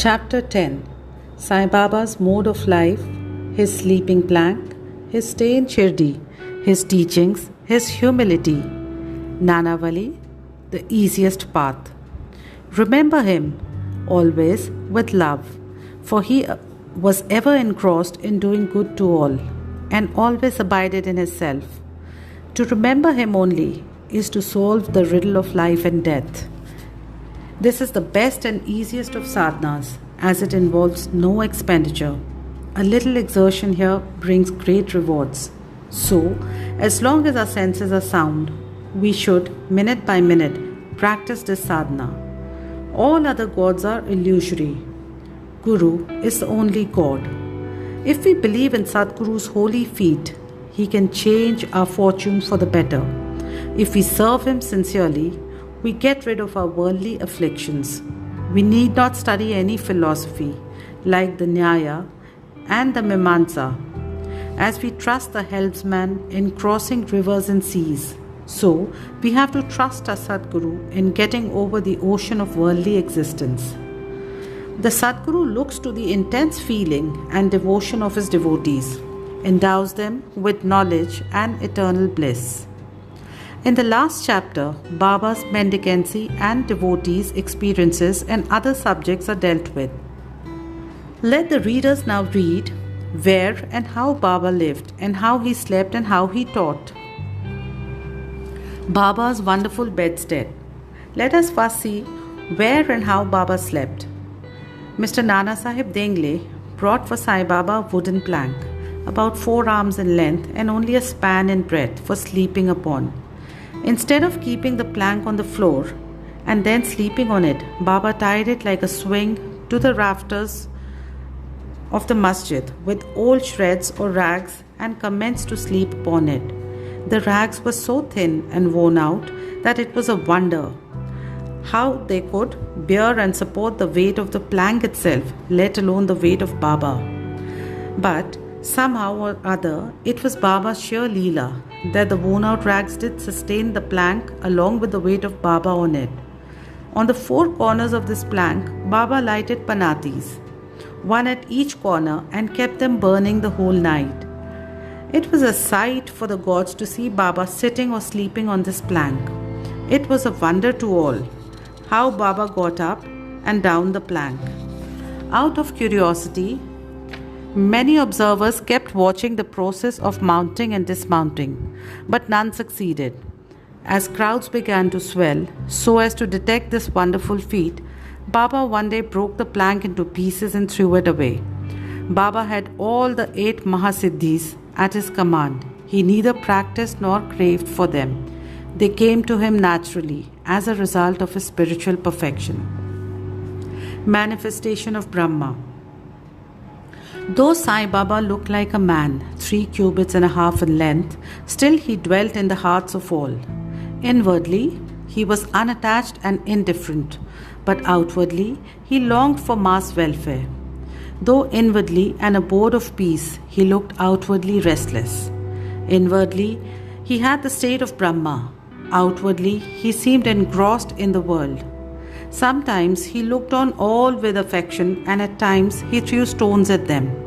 Chapter 10 Sai Baba's Mode of Life, His Sleeping Plank, His Stay in Shirdi, His Teachings, His Humility. Nanavali, the easiest path. Remember him always with love, for he was ever engrossed in doing good to all, and always abided in his self. To remember him only is to solve the riddle of life and death. This is the best and easiest of sadhanas, as it involves no expenditure. A little exertion here brings great rewards. So, as long as our senses are sound, we should, minute by minute, practice this sadhana. All other gods are illusory. Guru is the only God. If we believe in Sadguru's holy feet, he can change our fortune for the better. If we serve him sincerely, we get rid of our worldly afflictions. We need not study any philosophy like the Nyaya and the Mimamsa, as we trust the helmsman in crossing rivers and seas. So, we have to trust our Sadguru in getting over the ocean of worldly existence. The Sadguru looks to the intense feeling and devotion of his devotees, endows them with knowledge and eternal bliss. In the last chapter, Baba's mendicancy and devotees' experiences and other subjects are dealt with. Let the readers now read where and how Baba lived, and how he slept and how he taught. Baba's wonderful bedstead. Let us first see where and how Baba slept. Mr. Nana Sahib Dengle brought for Sai Baba a wooden plank, about 4 arms in length and only a span in breadth for sleeping upon. Instead of keeping the plank on the floor and then sleeping on it, Baba tied it like a swing to the rafters of the masjid with old shreds or rags and commenced to sleep upon it. The rags were so thin and worn out that it was a wonder how they could bear and support the weight of the plank itself, let alone the weight of Baba. But somehow or other, it was Baba's sheer leela that the worn-out rags did sustain the plank along with the weight of Baba on it. On the 4 corners of this plank, Baba lighted panatis, one at each corner, and kept them burning the whole night. It was a sight for the gods to see Baba sitting or sleeping on this plank. It was a wonder to all how Baba got up and down the plank. Out of curiosity, many observers kept watching the process of mounting and dismounting, but none succeeded. As crowds began to swell, so as to detect this wonderful feat, Baba one day broke the plank into pieces and threw it away. Baba had all the 8 Mahasiddhis at his command. He neither practiced nor craved for them. They came to him naturally as a result of his spiritual perfection. Manifestation of Brahma. Though Sai Baba looked like a man, 3 cubits and a half in length, still he dwelt in the hearts of all. Inwardly, he was unattached and indifferent, but outwardly, he longed for mass welfare. Though inwardly an abode of peace, he looked outwardly restless. Inwardly, he had the state of Brahma. Outwardly, he seemed engrossed in the world. Sometimes he looked on all with affection, and at times he threw stones at them.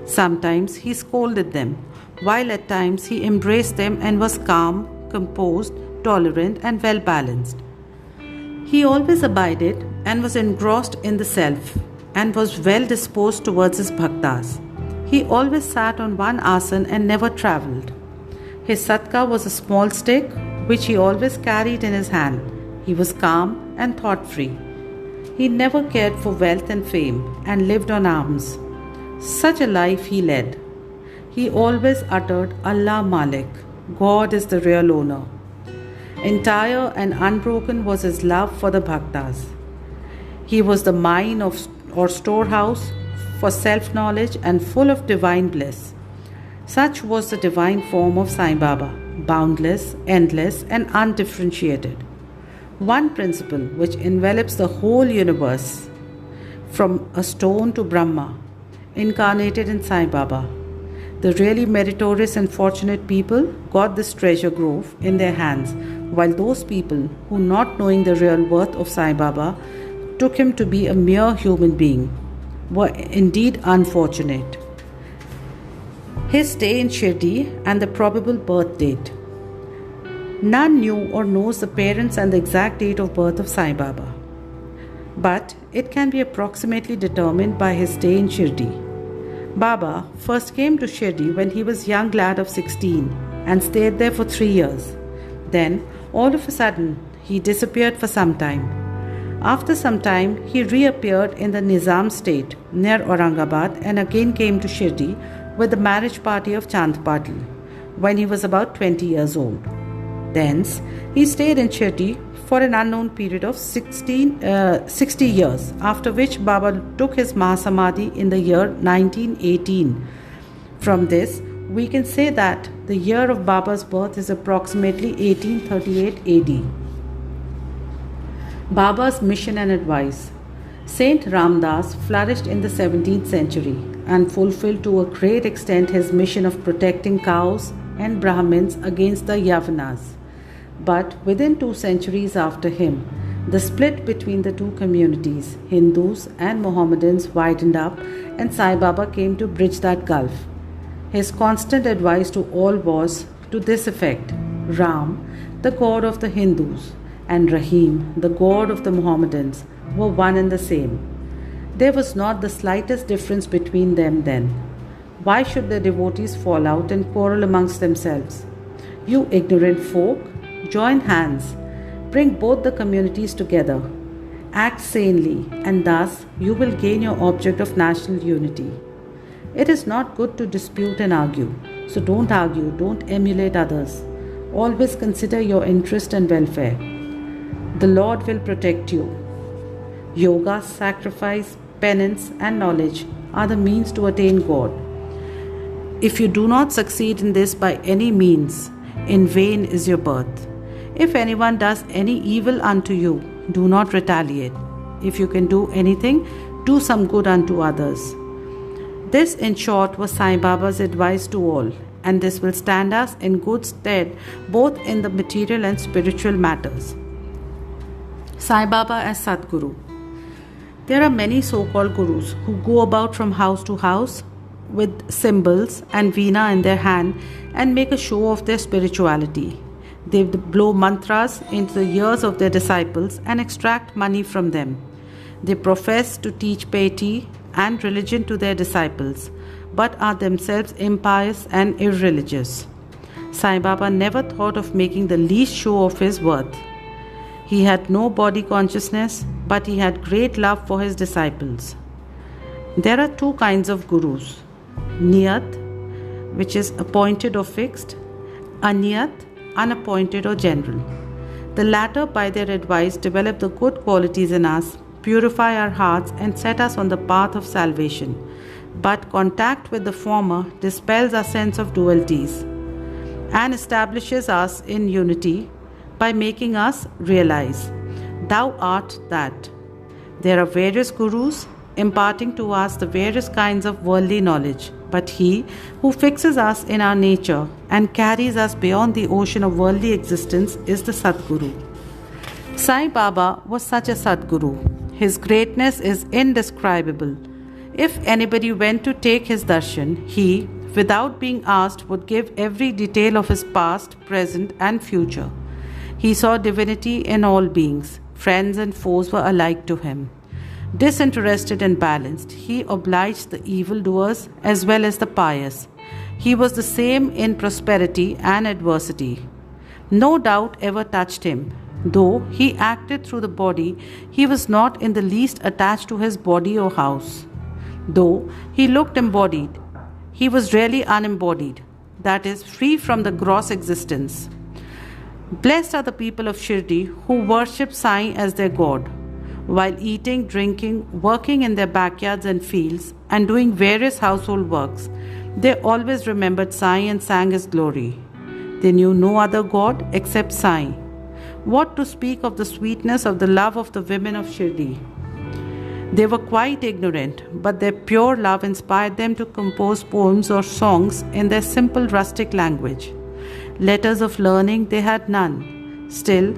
Sometimes he scolded them, while at times he embraced them and was calm, composed, tolerant, and well balanced. He always abided and was engrossed in the self, and was well disposed towards his bhaktas. He always sat on one asana and never travelled. His satka was a small stick which he always carried in his hand. He was calm and thought-free. He never cared for wealth and fame and lived on alms. Such a life he led. He always uttered Allah Malik, God is the real owner. Entire and unbroken was his love for the bhaktas. He was the mine or storehouse for self-knowledge and full of divine bliss. Such was the divine form of Sai Baba, boundless, endless, and undifferentiated. One principle which envelops the whole universe, from a stone to Brahma, incarnated in Sai Baba. The really meritorious and fortunate people got this treasure grove in their hands, while those people who, not knowing the real worth of Sai Baba, took him to be a mere human being were indeed unfortunate. His stay in Shirdi and the probable birth date. None knew or knows the parents and the exact date of birth of Sai Baba, but it can be approximately determined by his stay in Shirdi. Baba first came to Shirdi when he was a young lad of 16 and stayed there for 3 years. Then, all of a sudden, he disappeared for some time. After some time, he reappeared in the Nizam state near Aurangabad and again came to Shirdi with the marriage party of Chand Patil when he was about 20 years old. Thence, he stayed in Shirdi for an unknown period of 60 years, after which Baba took his Mahasamadhi in the year 1918. From this, we can say that the year of Baba's birth is approximately 1838 AD. Baba's mission and advice. Saint Ramdas flourished in the 17th century and fulfilled to a great extent his mission of protecting cows and Brahmins against the Yavanas. But within 2 centuries after him, the split between the two communities, Hindus and Mohammedans, widened up and Sai Baba came to bridge that gulf. His constant advice to all was to this effect: Ram, the god of the Hindus, and Rahim, the god of the Mohammedans, were one and the same. There was not the slightest difference between them then. Why should the devotees fall out and quarrel amongst themselves? You ignorant folk, join hands, bring both the communities together, act sanely, and thus you will gain your object of national unity. It is not good to dispute and argue, so don't argue, don't emulate others. Always consider your interest and welfare. The Lord will protect you. Yoga, sacrifice, penance, and knowledge are the means to attain God. If you do not succeed in this by any means, in vain is your birth. If anyone does any evil unto you, do not retaliate. If you can do anything, do some good unto others. This, in short, was Sai Baba's advice to all, and this will stand us in good stead both in the material and spiritual matters. Sai Baba as Sadguru. There are many so-called gurus who go about from house to house with cymbals and veena in their hand and make a show of their spirituality. They blow mantras into the ears of their disciples and extract money from them. They profess to teach piety and religion to their disciples, but are themselves impious and irreligious. Sai Baba never thought of making the least show of his worth. He had no body consciousness, but he had great love for his disciples. There are 2 kinds of gurus: Niyat, which is appointed or fixed; Aniyat, unappointed or general. The latter, by their advice, develop the good qualities in us, purify our hearts, and set us on the path of salvation. But contact with the former dispels our sense of dualities and establishes us in unity by making us realize, Thou art that. There are various gurus imparting to us the various kinds of worldly knowledge, but he who fixes us in our nature and carries us beyond the ocean of worldly existence is the Sadguru. Sai Baba was such a Sadguru. His greatness is indescribable. If anybody went to take his darshan, he, without being asked, would give every detail of his past, present, and future. He saw divinity in all beings. Friends and foes were alike to him. Disinterested and balanced, he obliged the evildoers as well as the pious. He was the same in prosperity and adversity. No doubt ever touched him. Though he acted through the body, he was not in the least attached to his body or house. Though he looked embodied, he was really unembodied, that is, free from the gross existence. Blessed are the people of Shirdi who worship Sai as their God. While eating, drinking, working in their backyards and fields, and doing various household works, they always remembered Sai and sang his glory. They knew no other God except Sai. What to speak of the sweetness of the love of the women of Shirdi? They were quite ignorant, but their pure love inspired them to compose poems or songs in their simple rustic language. Letters of learning they had none. Still,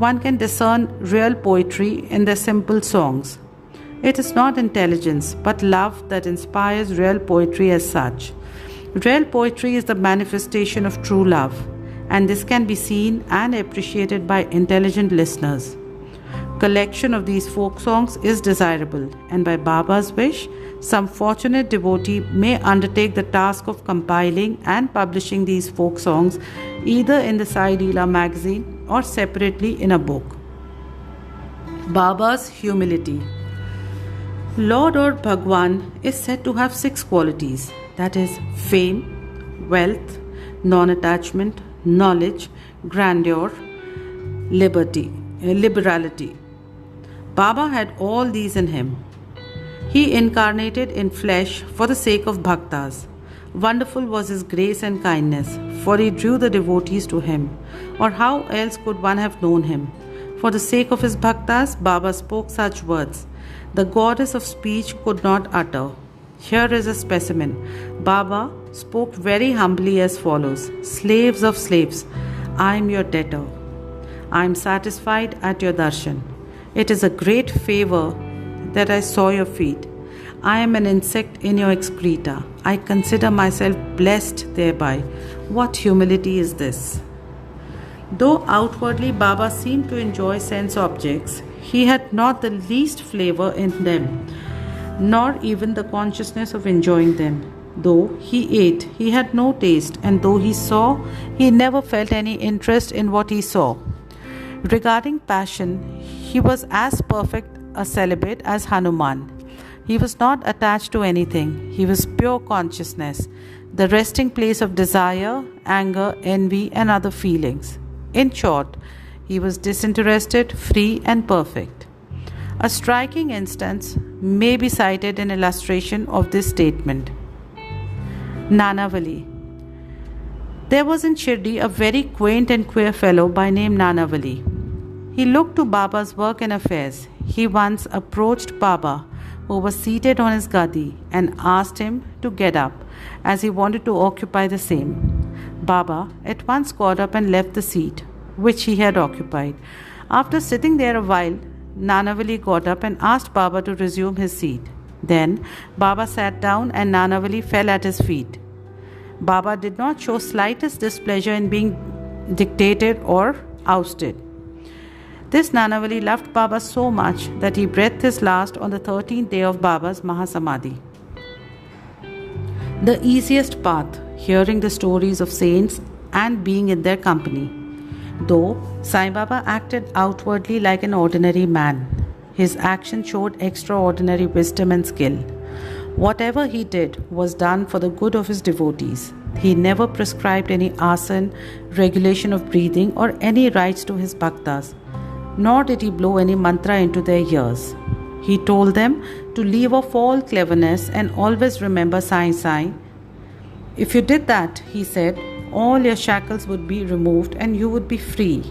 one can discern real poetry in their simple songs. It is not intelligence, but love that inspires real poetry as such. Real poetry is the manifestation of true love, and this can be seen and appreciated by intelligent listeners. Collection of these folk songs is desirable, and by Baba's wish, some fortunate devotee may undertake the task of compiling and publishing these folk songs either in the Sai Leela magazine or separately in a book. Baba's humility. Lord or Bhagwan is said to have 6 qualities, that is, fame, wealth, non-attachment, knowledge, grandeur, liberality. Baba had all these in him. He incarnated in flesh for the sake of bhaktas. Wonderful was his grace and kindness, for he drew the devotees to him. Or how else could one have known him? For the sake of his bhaktas, Baba spoke such words the goddess of speech could not utter. Here is a specimen. Baba spoke very humbly as follows: Slaves of slaves, I am your debtor. I am satisfied at your darshan. It is a great favor that I saw your feet. I am an insect in your excreta. I consider myself blessed thereby. What humility is this? Though outwardly Baba seemed to enjoy sense objects, he had not the least flavor in them, nor even the consciousness of enjoying them. Though he ate, he had no taste, and though he saw, he never felt any interest in what he saw. Regarding passion, he was as perfect a celibate as Hanuman. He was not attached to anything. He was pure consciousness, the resting place of desire, anger, envy, and other feelings. In short, he was disinterested, free, and perfect. A striking instance may be cited in illustration of this statement. Nanavali. There was in Shirdi a very quaint and queer fellow by name Nanavali. He looked to Baba's work and affairs. He once approached Baba, who was seated on his gadi, and asked him to get up, as he wanted to occupy the same. Baba at once got up and left the seat which he had occupied. After sitting there a while, Nanavali got up and asked Baba to resume his seat. Then Baba sat down and Nanavali fell at his feet. Baba did not show slightest displeasure in being dictated or ousted. This Nanavali loved Baba so much that he breathed his last on the 13th day of Baba's Mahasamadhi. The easiest path, hearing the stories of saints and being in their company. Though Sai Baba acted outwardly like an ordinary man, his action showed extraordinary wisdom and skill. Whatever he did was done for the good of his devotees. He never prescribed any asana, regulation of breathing, or any rites to his bhaktas, nor did he blow any mantra into their ears. He told them to leave off all cleverness and always remember Sai Sai. If you did that, he said, all your shackles would be removed and you would be free.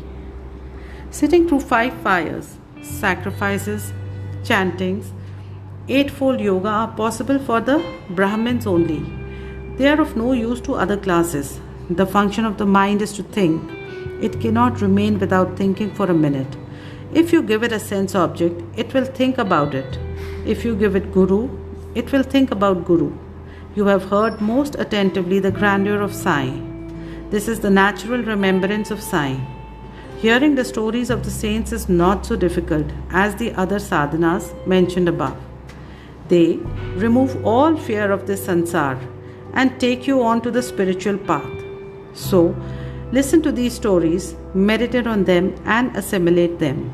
Sitting through 5 fires, sacrifices, chantings, 8-fold yoga are possible for the Brahmins only. They are of no use to other classes. The function of the mind is to think. It cannot remain without thinking for a minute. If you give it a sense object, it will think about it. If you give it Guru, it will think about Guru. You have heard most attentively the grandeur of Sai. This is the natural remembrance of Sai. Hearing the stories of the saints is not so difficult as the other sadhanas mentioned above. They remove all fear of this sansar and take you on to the spiritual path. So, listen to these stories, meditate on them and assimilate them.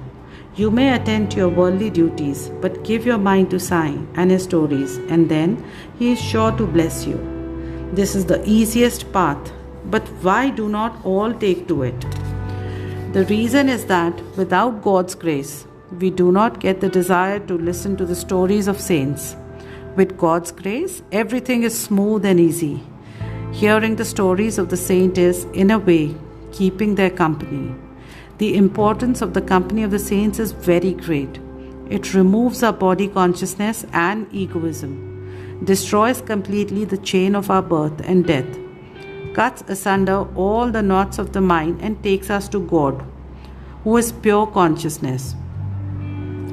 You may attend to your worldly duties, but give your mind to Sai and his stories, and then he is sure to bless you. This is the easiest path, but why do not all take to it? The reason is that without God's grace, we do not get the desire to listen to the stories of saints. With God's grace, everything is smooth and easy. Hearing the stories of the saint is, in a way, keeping their company. The importance of the company of the saints is very great. It removes our body consciousness and egoism, destroys completely the chain of our birth and death, cuts asunder all the knots of the mind and takes us to God. who is pure consciousness.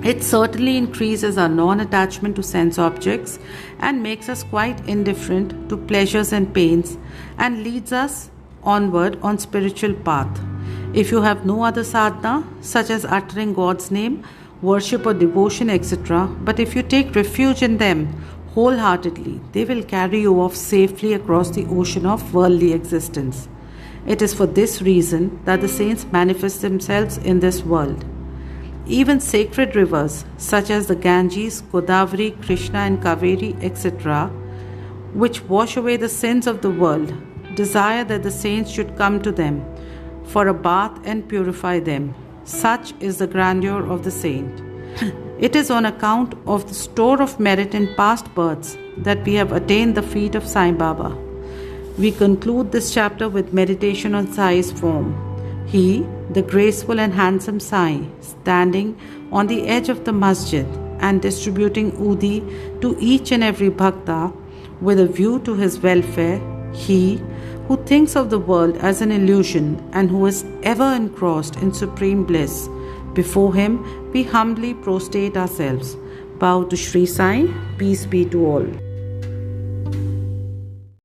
It certainly increases our non-attachment to sense objects and makes us quite indifferent to pleasures and pains and leads us onward on spiritual path. If you have no other sadhana, such as uttering God's name, worship or devotion, etc., but if you take refuge in them wholeheartedly, they will carry you off safely across the ocean of worldly existence. It is for this reason that the saints manifest themselves in this world. Even sacred rivers such as the Ganges, Godavari, Krishna and Kaveri, etc., which wash away the sins of the world, desire that the saints should come to them for a bath and purify them. Such is the grandeur of the saint. It is on account of the store of merit in past births that we have attained the feet of Sai Baba. We conclude this chapter with meditation on Sai's form. He, the graceful and handsome Sai, standing on the edge of the masjid and distributing udi to each and every bhakta with a view to his welfare, he who thinks of the world as an illusion and who is ever engrossed in supreme bliss, before him we humbly prostrate ourselves. Bow to Shri Sai, peace be to all.